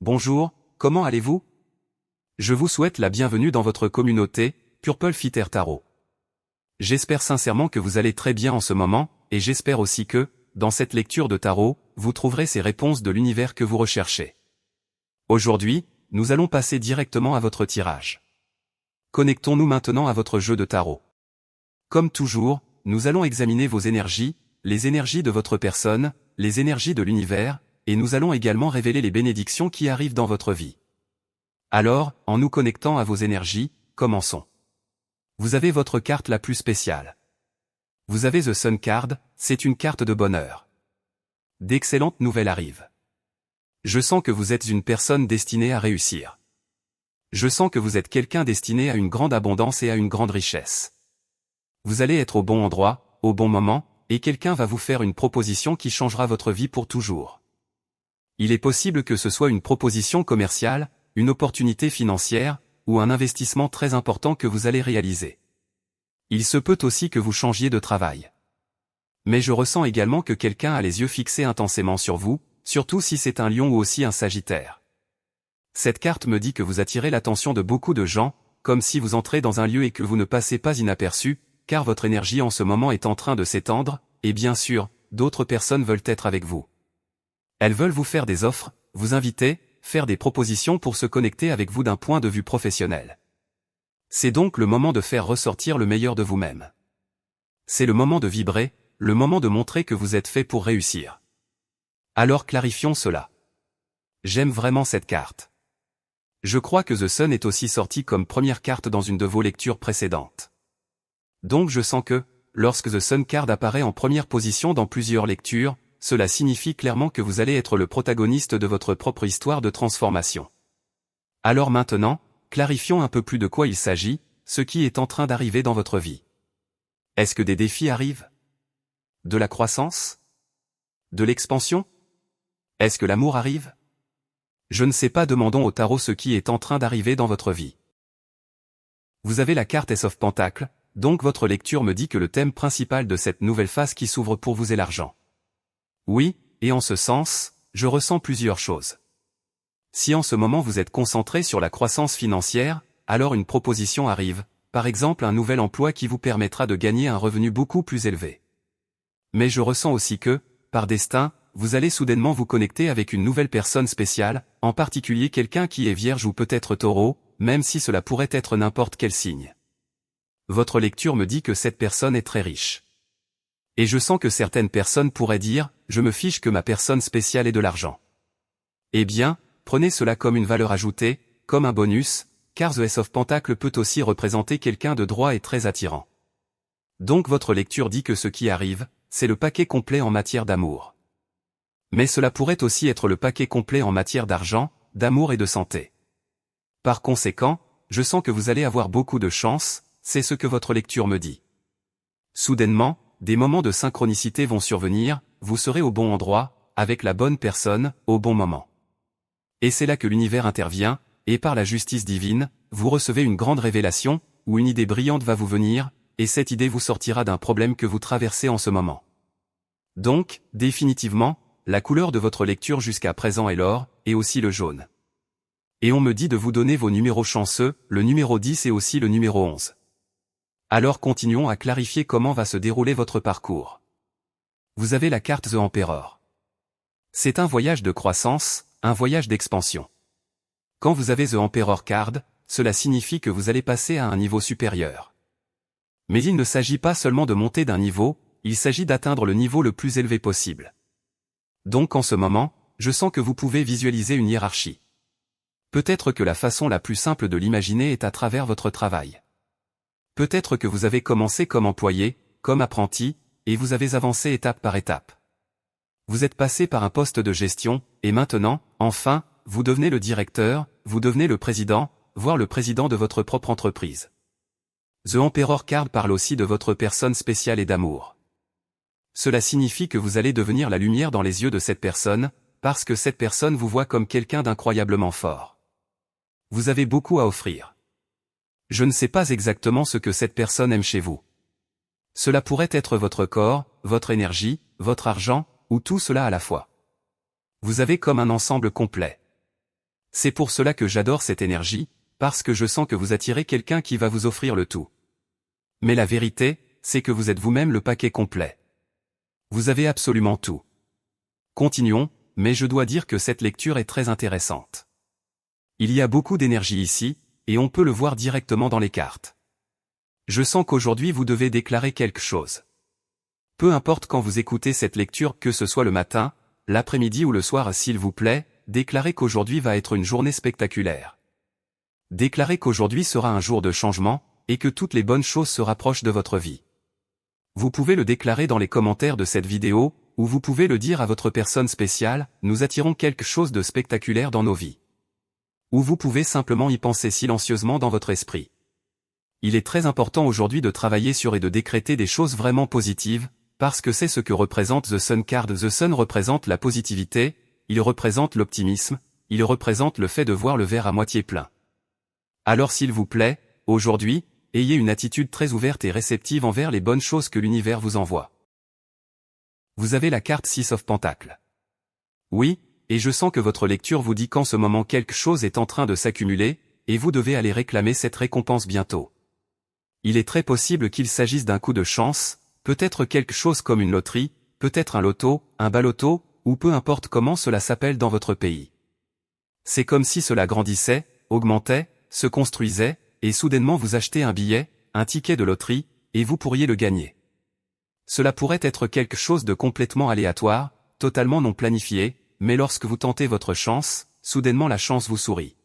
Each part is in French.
Bonjour, comment allez-vous? Je vous souhaite la bienvenue dans votre communauté, Purple Fitter Tarot. J'espère sincèrement que vous allez très bien en ce moment, et j'espère aussi que, dans cette lecture de tarot, vous trouverez ces réponses de l'univers que vous recherchez. Aujourd'hui, nous allons passer directement à votre tirage. Connectons-nous maintenant à votre jeu de tarot. Comme toujours, nous allons examiner vos énergies, les énergies de votre personne, les énergies de l'univers, et nous allons également révéler les bénédictions qui arrivent dans votre vie. Alors, en nous connectant à vos énergies, commençons. Vous avez votre carte la plus spéciale. Vous avez The Sun Card, c'est une carte de bonheur. D'excellentes nouvelles arrivent. Je sens que vous êtes une personne destinée à réussir. Je sens que vous êtes quelqu'un destiné à une grande abondance et à une grande richesse. Vous allez être au bon endroit, au bon moment, et quelqu'un va vous faire une proposition qui changera votre vie pour toujours. Il est possible que ce soit une proposition commerciale, une opportunité financière, ou un investissement très important que vous allez réaliser. Il se peut aussi que vous changiez de travail. Mais je ressens également que quelqu'un a les yeux fixés intensément sur vous, surtout si c'est un lion ou aussi un sagittaire. Cette carte me dit que vous attirez l'attention de beaucoup de gens, comme si vous entrez dans un lieu et que vous ne passez pas inaperçu, car votre énergie en ce moment est en train de s'étendre, et bien sûr, d'autres personnes veulent être avec vous. Elles veulent vous faire des offres, vous inviter, faire des propositions pour se connecter avec vous d'un point de vue professionnel. C'est donc le moment de faire ressortir le meilleur de vous-même. C'est le moment de vibrer, le moment de montrer que vous êtes fait pour réussir. Alors clarifions cela. J'aime vraiment cette carte. Je crois que The Sun est aussi sorti comme première carte dans une de vos lectures précédentes. Donc je sens que, lorsque The Sun Card apparaît en première position dans plusieurs lectures, cela signifie clairement que vous allez être le protagoniste de votre propre histoire de transformation. Alors maintenant, clarifions un peu plus de quoi il s'agit, ce qui est en train d'arriver dans votre vie. Est-ce que des défis arrivent? De la croissance? De l'expansion? Est-ce que l'amour arrive? Je ne sais pas, demandons au tarot ce qui est en train d'arriver dans votre vie. Vous avez la carte Ace of Pentacles, donc votre lecture me dit que le thème principal de cette nouvelle phase qui s'ouvre pour vous est l'argent. Oui, et en ce sens, je ressens plusieurs choses. Si en ce moment vous êtes concentré sur la croissance financière, alors une proposition arrive, par exemple un nouvel emploi qui vous permettra de gagner un revenu beaucoup plus élevé. Mais je ressens aussi que, par destin, vous allez soudainement vous connecter avec une nouvelle personne spéciale, en particulier quelqu'un qui est vierge ou peut-être taureau, même si cela pourrait être n'importe quel signe. Votre lecture me dit que cette personne est très riche. Et je sens que certaines personnes pourraient dire, je me fiche que ma personne spéciale ait de l'argent. Eh bien, prenez cela comme une valeur ajoutée, comme un bonus, car The Ace of Pentacles peut aussi représenter quelqu'un de droit et très attirant. Donc votre lecture dit que ce qui arrive, c'est le paquet complet en matière d'amour. Mais cela pourrait aussi être le paquet complet en matière d'argent, d'amour et de santé. Par conséquent, je sens que vous allez avoir beaucoup de chance, c'est ce que votre lecture me dit. Soudainement, des moments de synchronicité vont survenir, vous serez au bon endroit, avec la bonne personne, au bon moment. Et c'est là que l'univers intervient, et par la justice divine, vous recevez une grande révélation, où une idée brillante va vous venir, et cette idée vous sortira d'un problème que vous traversez en ce moment. Donc, définitivement, la couleur de votre lecture jusqu'à présent est l'or, et aussi le jaune. Et on me dit de vous donner vos numéros chanceux, le numéro 10 et aussi le numéro 11. Alors continuons à clarifier comment va se dérouler votre parcours. Vous avez la carte The Emperor. C'est un voyage de croissance, un voyage d'expansion. Quand vous avez The Emperor Card, cela signifie que vous allez passer à un niveau supérieur. Mais il ne s'agit pas seulement de monter d'un niveau, il s'agit d'atteindre le niveau le plus élevé possible. Donc en ce moment, je sens que vous pouvez visualiser une hiérarchie. Peut-être que la façon la plus simple de l'imaginer est à travers votre travail. Peut-être que vous avez commencé comme employé, comme apprenti, et vous avez avancé étape par étape. Vous êtes passé par un poste de gestion, et maintenant, enfin, vous devenez le directeur, vous devenez le président, voire le président de votre propre entreprise. The Emperor Card parle aussi de votre personne spéciale et d'amour. Cela signifie que vous allez devenir la lumière dans les yeux de cette personne, parce que cette personne vous voit comme quelqu'un d'incroyablement fort. Vous avez beaucoup à offrir. Je ne sais pas exactement ce que cette personne aime chez vous. Cela pourrait être votre corps, votre énergie, votre argent, ou tout cela à la fois. Vous avez comme un ensemble complet. C'est pour cela que j'adore cette énergie, parce que je sens que vous attirez quelqu'un qui va vous offrir le tout. Mais la vérité, c'est que vous êtes vous-même le paquet complet. Vous avez absolument tout. Continuons, mais je dois dire que cette lecture est très intéressante. Il y a beaucoup d'énergie ici, et on peut le voir directement dans les cartes. Je sens qu'aujourd'hui vous devez déclarer quelque chose. Peu importe quand vous écoutez cette lecture, que ce soit le matin, l'après-midi ou le soir, s'il vous plaît, déclarez qu'aujourd'hui va être une journée spectaculaire. Déclarez qu'aujourd'hui sera un jour de changement, et que toutes les bonnes choses se rapprochent de votre vie. Vous pouvez le déclarer dans les commentaires de cette vidéo, ou vous pouvez le dire à votre personne spéciale, nous attirons quelque chose de spectaculaire dans nos vies. Ou vous pouvez simplement y penser silencieusement dans votre esprit. Il est très important aujourd'hui de travailler sur et de décréter des choses vraiment positives, parce que c'est ce que représente The Sun Card. The Sun représente la positivité, il représente l'optimisme, il représente le fait de voir le verre à moitié plein. Alors s'il vous plaît, aujourd'hui, ayez une attitude très ouverte et réceptive envers les bonnes choses que l'univers vous envoie. Vous avez la carte 6 of Pentacles. Oui, et je sens que votre lecture vous dit qu'en ce moment quelque chose est en train de s'accumuler, et vous devez aller réclamer cette récompense bientôt. Il est très possible qu'il s'agisse d'un coup de chance, peut-être quelque chose comme une loterie, peut-être un loto, un baloto, ou peu importe comment cela s'appelle dans votre pays. C'est comme si cela grandissait, augmentait, se construisait, et soudainement vous achetez un billet, un ticket de loterie, et vous pourriez le gagner. Cela pourrait être quelque chose de complètement aléatoire, totalement non planifié, mais lorsque vous tentez votre chance, soudainement la chance vous sourit.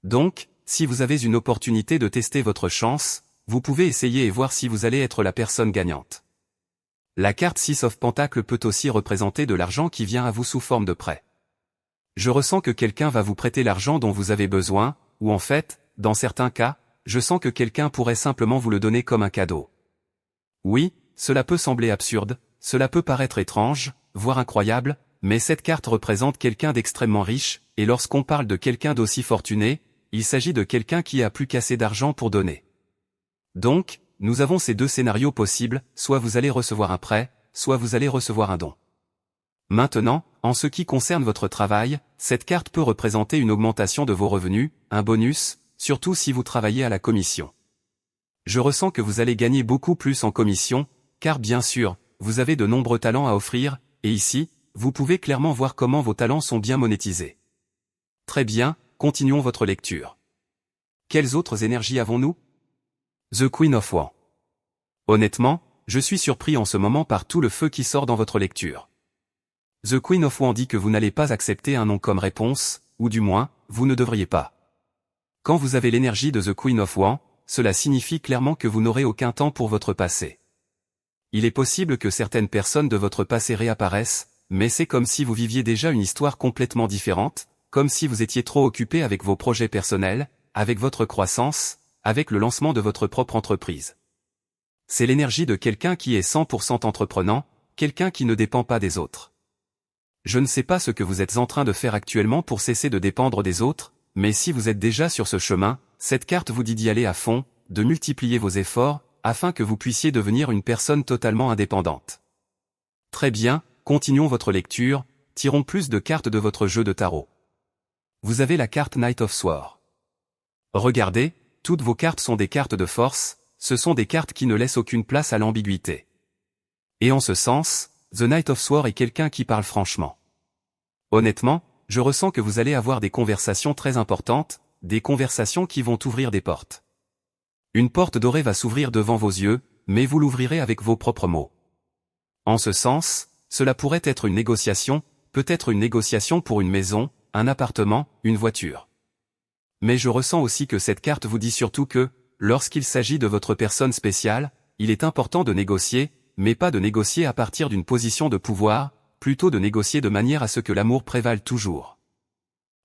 Donc, si vous avez une opportunité de tester votre chance, vous pouvez essayer et voir si vous allez être la personne gagnante. La carte 6 of Pentacles peut aussi représenter de l'argent qui vient à vous sous forme de prêt. Je ressens que quelqu'un va vous prêter l'argent dont vous avez besoin, ou en fait, dans certains cas, je sens que quelqu'un pourrait simplement vous le donner comme un cadeau. Oui, cela peut sembler absurde, cela peut paraître étrange, voire incroyable, mais cette carte représente quelqu'un d'extrêmement riche, et lorsqu'on parle de quelqu'un d'aussi fortuné, il s'agit de quelqu'un qui a plus qu'assez d'argent pour donner. Donc, nous avons ces deux scénarios possibles, soit vous allez recevoir un prêt, soit vous allez recevoir un don. Maintenant, en ce qui concerne votre travail, cette carte peut représenter une augmentation de vos revenus, un bonus, surtout si vous travaillez à la commission. Je ressens que vous allez gagner beaucoup plus en commission, car bien sûr, vous avez de nombreux talents à offrir, et ici, vous pouvez clairement voir comment vos talents sont bien monétisés. Très bien, continuons votre lecture. Quelles autres énergies avons-nous? The Queen of Wands. Honnêtement, je suis surpris en ce moment par tout le feu qui sort dans votre lecture. The Queen of Wands dit que vous n'allez pas accepter un non comme réponse, ou du moins, vous ne devriez pas. Quand vous avez l'énergie de The Queen of Wands, cela signifie clairement que vous n'aurez aucun temps pour votre passé. Il est possible que certaines personnes de votre passé réapparaissent, mais c'est comme si vous viviez déjà une histoire complètement différente, comme si vous étiez trop occupé avec vos projets personnels, avec votre croissance, avec le lancement de votre propre entreprise. C'est l'énergie de quelqu'un qui est 100% entreprenant, quelqu'un qui ne dépend pas des autres. Je ne sais pas ce que vous êtes en train de faire actuellement pour cesser de dépendre des autres, mais si vous êtes déjà sur ce chemin, cette carte vous dit d'y aller à fond, de multiplier vos efforts, afin que vous puissiez devenir une personne totalement indépendante. Très bien, continuons votre lecture, tirons plus de cartes de votre jeu de tarot. Vous avez la carte Knight of Swords. Regardez, toutes vos cartes sont des cartes de force, ce sont des cartes qui ne laissent aucune place à l'ambiguïté. Et en ce sens, The Knight of Swords est quelqu'un qui parle franchement. Honnêtement, je ressens que vous allez avoir des conversations très importantes, des conversations qui vont ouvrir des portes. Une porte dorée va s'ouvrir devant vos yeux, mais vous l'ouvrirez avec vos propres mots. En ce sens, cela pourrait être une négociation, peut-être une négociation pour une maison, un appartement, une voiture. Mais je ressens aussi que cette carte vous dit surtout que, lorsqu'il s'agit de votre personne spéciale, il est important de négocier, mais pas de négocier à partir d'une position de pouvoir, plutôt de négocier de manière à ce que l'amour prévale toujours.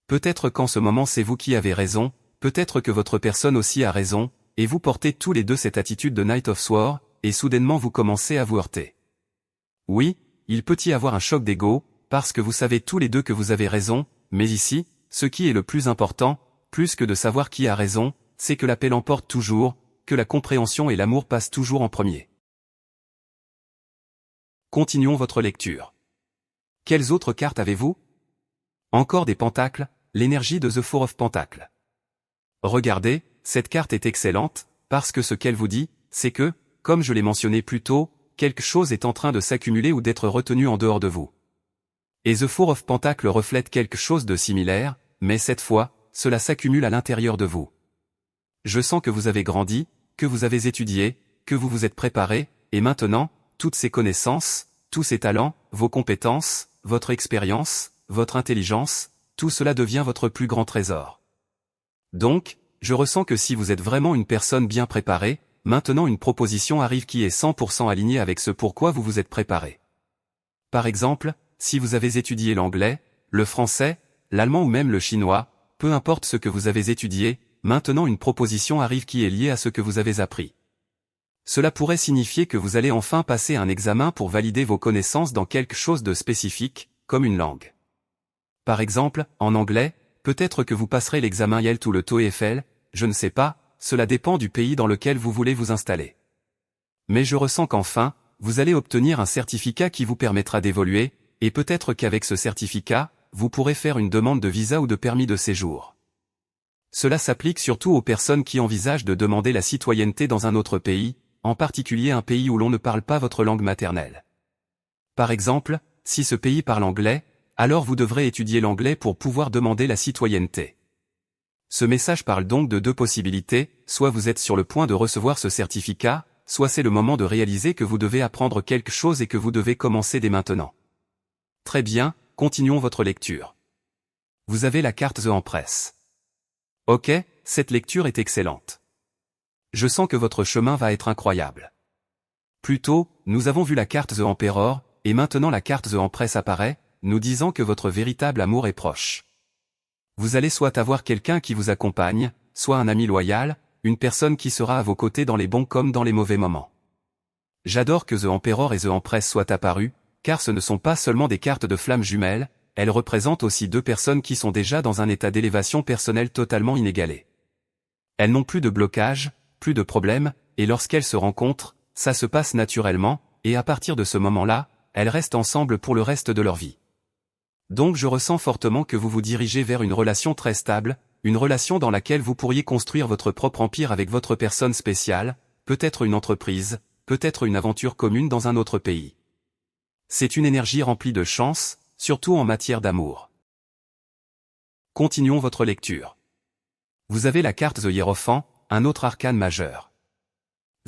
Peut-être qu'en ce moment c'est vous qui avez raison, peut-être que votre personne aussi a raison, et vous portez tous les deux cette attitude de Knight of Swords, et soudainement vous commencez à vous heurter. Oui, il peut y avoir un choc d'ego, parce que vous savez tous les deux que vous avez raison, mais ici, ce qui est le plus important, plus que de savoir qui a raison, c'est que la paix l'emporte toujours, que la compréhension et l'amour passent toujours en premier. Continuons votre lecture. Quelles autres cartes avez-vous? Encore des pentacles, l'énergie de The Four of Pentacles. Regardez, cette carte est excellente, parce que ce qu'elle vous dit, c'est que, comme je l'ai mentionné plus tôt, quelque chose est en train de s'accumuler ou d'être retenu en dehors de vous. Et The Four of Pentacles reflète quelque chose de similaire, mais cette fois, cela s'accumule à l'intérieur de vous. Je sens que vous avez grandi, que vous avez étudié, que vous vous êtes préparé, et maintenant, toutes ces connaissances, tous ces talents, vos compétences, votre expérience, votre intelligence, tout cela devient votre plus grand trésor. Donc, je ressens que si vous êtes vraiment une personne bien préparée, maintenant une proposition arrive qui est 100% alignée avec ce pourquoi vous vous êtes préparé. Par exemple, si vous avez étudié l'anglais, le français, l'allemand ou même le chinois, peu importe ce que vous avez étudié, maintenant une proposition arrive qui est liée à ce que vous avez appris. Cela pourrait signifier que vous allez enfin passer un examen pour valider vos connaissances dans quelque chose de spécifique, comme une langue. Par exemple, en anglais, peut-être que vous passerez l'examen IELTS ou le TOEFL, je ne sais pas, cela dépend du pays dans lequel vous voulez vous installer. Mais je ressens qu'enfin, vous allez obtenir un certificat qui vous permettra d'évoluer, et peut-être qu'avec ce certificat, vous pourrez faire une demande de visa ou de permis de séjour. Cela s'applique surtout aux personnes qui envisagent de demander la citoyenneté dans un autre pays, en particulier un pays où l'on ne parle pas votre langue maternelle. Par exemple, si ce pays parle anglais, alors vous devrez étudier l'anglais pour pouvoir demander la citoyenneté. Ce message parle donc de deux possibilités, soit vous êtes sur le point de recevoir ce certificat, soit c'est le moment de réaliser que vous devez apprendre quelque chose et que vous devez commencer dès maintenant. Très bien, continuons votre lecture. Vous avez la carte The Empress. Ok, cette lecture est excellente. Je sens que votre chemin va être incroyable. Plus tôt, nous avons vu la carte The Emperor, et maintenant la carte The Empress apparaît, nous disant que votre véritable amour est proche. Vous allez soit avoir quelqu'un qui vous accompagne, soit un ami loyal, une personne qui sera à vos côtés dans les bons comme dans les mauvais moments. J'adore que The Emperor et The Empress soient apparus, car ce ne sont pas seulement des cartes de flammes jumelles, elles représentent aussi deux personnes qui sont déjà dans un état d'élévation personnelle totalement inégalé. Elles n'ont plus de blocage, plus de problèmes, et lorsqu'elles se rencontrent, ça se passe naturellement, et à partir de ce moment-là, elles restent ensemble pour le reste de leur vie. Donc je ressens fortement que vous vous dirigez vers une relation très stable, une relation dans laquelle vous pourriez construire votre propre empire avec votre personne spéciale, peut-être une entreprise, peut-être une aventure commune dans un autre pays. C'est une énergie remplie de chance, surtout en matière d'amour. Continuons votre lecture. Vous avez la carte The Hiérophant, un autre arcane majeur.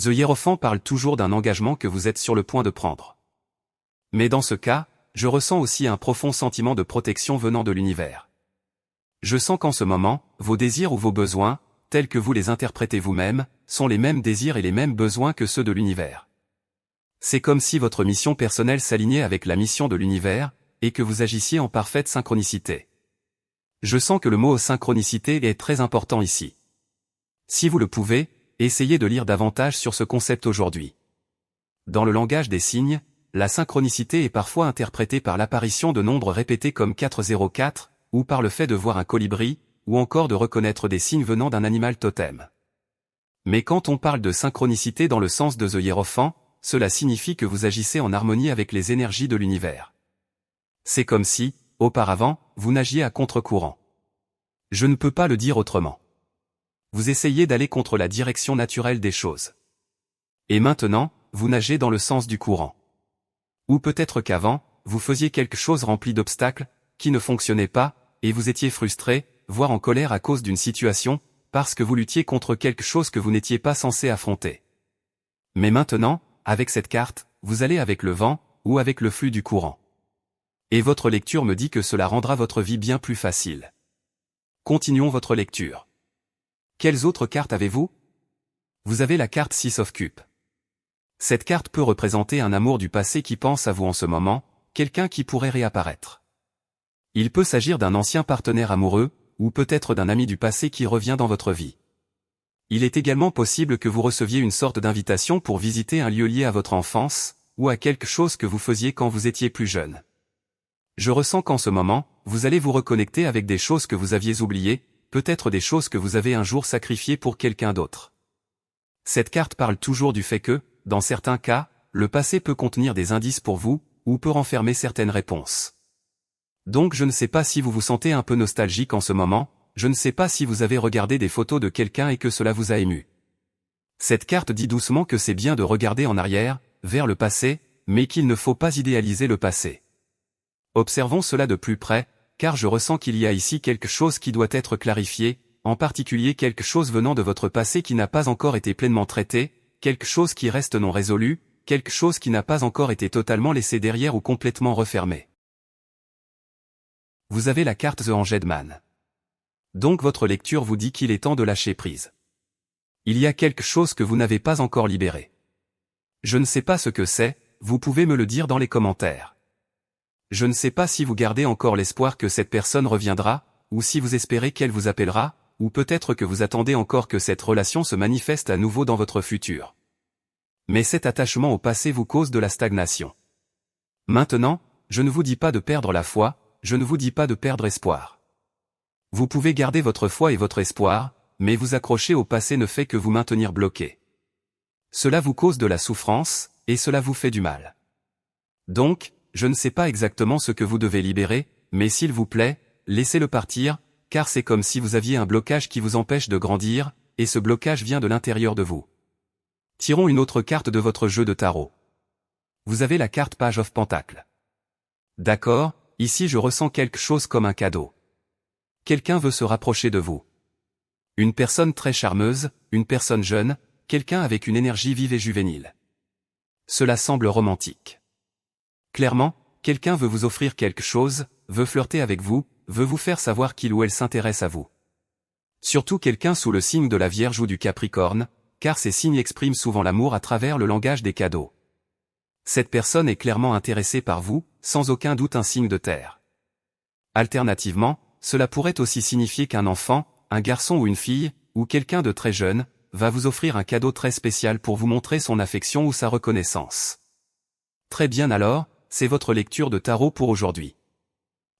The Hiérophant parle toujours d'un engagement que vous êtes sur le point de prendre. Mais dans ce cas, je ressens aussi un profond sentiment de protection venant de l'univers. Je sens qu'en ce moment, vos désirs ou vos besoins, tels que vous les interprétez vous-même, sont les mêmes désirs et les mêmes besoins que ceux de l'univers. C'est comme si votre mission personnelle s'alignait avec la mission de l'univers, et que vous agissiez en parfaite synchronicité. Je sens que le mot synchronicité est très important ici. Si vous le pouvez, essayez de lire davantage sur ce concept aujourd'hui. Dans le langage des signes, la synchronicité est parfois interprétée par l'apparition de nombres répétés comme 404, ou par le fait de voir un colibri, ou encore de reconnaître des signes venant d'un animal totem. Mais quand on parle de synchronicité dans le sens de The Hiérophant, cela signifie que vous agissez en harmonie avec les énergies de l'univers. C'est comme si, auparavant, vous nagiez à contre-courant. Je ne peux pas le dire autrement. Vous essayez d'aller contre la direction naturelle des choses. Et maintenant, vous nagez dans le sens du courant. Ou peut-être qu'avant, vous faisiez quelque chose rempli d'obstacles, qui ne fonctionnait pas, et vous étiez frustré, voire en colère à cause d'une situation, parce que vous luttiez contre quelque chose que vous n'étiez pas censé affronter. Mais maintenant, avec cette carte, vous allez avec le vent, ou avec le flux du courant. Et votre lecture me dit que cela rendra votre vie bien plus facile. Continuons votre lecture. Quelles autres cartes avez-vous? Vous avez la carte Six of Cups. Cette carte peut représenter un amour du passé qui pense à vous en ce moment, quelqu'un qui pourrait réapparaître. Il peut s'agir d'un ancien partenaire amoureux, ou peut-être d'un ami du passé qui revient dans votre vie. Il est également possible que vous receviez une sorte d'invitation pour visiter un lieu lié à votre enfance, ou à quelque chose que vous faisiez quand vous étiez plus jeune. Je ressens qu'en ce moment, vous allez vous reconnecter avec des choses que vous aviez oubliées, peut-être des choses que vous avez un jour sacrifiées pour quelqu'un d'autre. Cette carte parle toujours du fait que, dans certains cas, le passé peut contenir des indices pour vous, ou peut renfermer certaines réponses. Donc je ne sais pas si vous vous sentez un peu nostalgique en ce moment, je ne sais pas si vous avez regardé des photos de quelqu'un et que cela vous a ému. Cette carte dit doucement que c'est bien de regarder en arrière, vers le passé, mais qu'il ne faut pas idéaliser le passé. Observons cela de plus près, car je ressens qu'il y a ici quelque chose qui doit être clarifié, en particulier quelque chose venant de votre passé qui n'a pas encore été pleinement traité, quelque chose qui reste non résolu, quelque chose qui n'a pas encore été totalement laissé derrière ou complètement refermé. Vous avez la carte The Hanged Man. Donc votre lecture vous dit qu'il est temps de lâcher prise. Il y a quelque chose que vous n'avez pas encore libéré. Je ne sais pas ce que c'est, vous pouvez me le dire dans les commentaires. Je ne sais pas si vous gardez encore l'espoir que cette personne reviendra, ou si vous espérez qu'elle vous appellera, ou peut-être que vous attendez encore que cette relation se manifeste à nouveau dans votre futur. Mais cet attachement au passé vous cause de la stagnation. Maintenant, je ne vous dis pas de perdre la foi, je ne vous dis pas de perdre espoir. Vous pouvez garder votre foi et votre espoir, mais vous accrocher au passé ne fait que vous maintenir bloqué. Cela vous cause de la souffrance, et cela vous fait du mal. Donc, je ne sais pas exactement ce que vous devez libérer, mais s'il vous plaît, laissez-le partir, car c'est comme si vous aviez un blocage qui vous empêche de grandir, et ce blocage vient de l'intérieur de vous. Tirons une autre carte de votre jeu de tarot. Vous avez la carte Page of Pentacles. D'accord, ici je ressens quelque chose comme un cadeau. Quelqu'un veut se rapprocher de vous. Une personne très charmeuse, une personne jeune, quelqu'un avec une énergie vive et juvénile. Cela semble romantique. Clairement, quelqu'un veut vous offrir quelque chose, veut flirter avec vous, veut vous faire savoir qu'il ou elle s'intéresse à vous. Surtout quelqu'un sous le signe de la Vierge ou du Capricorne, car ces signes expriment souvent l'amour à travers le langage des cadeaux. Cette personne est clairement intéressée par vous, sans aucun doute un signe de terre. Alternativement, cela pourrait aussi signifier qu'un enfant, un garçon ou une fille, ou quelqu'un de très jeune, va vous offrir un cadeau très spécial pour vous montrer son affection ou sa reconnaissance. Très bien alors, c'est votre lecture de tarot pour aujourd'hui.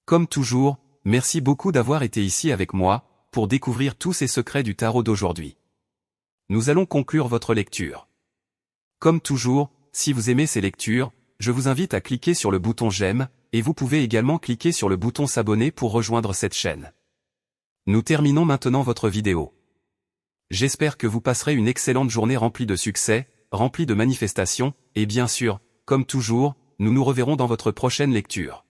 Comme toujours, merci beaucoup d'avoir été ici avec moi, pour découvrir tous ces secrets du tarot d'aujourd'hui. Nous allons conclure votre lecture. Comme toujours, si vous aimez ces lectures, je vous invite à cliquer sur le bouton j'aime, et vous pouvez également cliquer sur le bouton s'abonner pour rejoindre cette chaîne. Nous terminons maintenant votre vidéo. J'espère que vous passerez une excellente journée remplie de succès, remplie de manifestations, et bien sûr, comme toujours, nous nous reverrons dans votre prochaine lecture.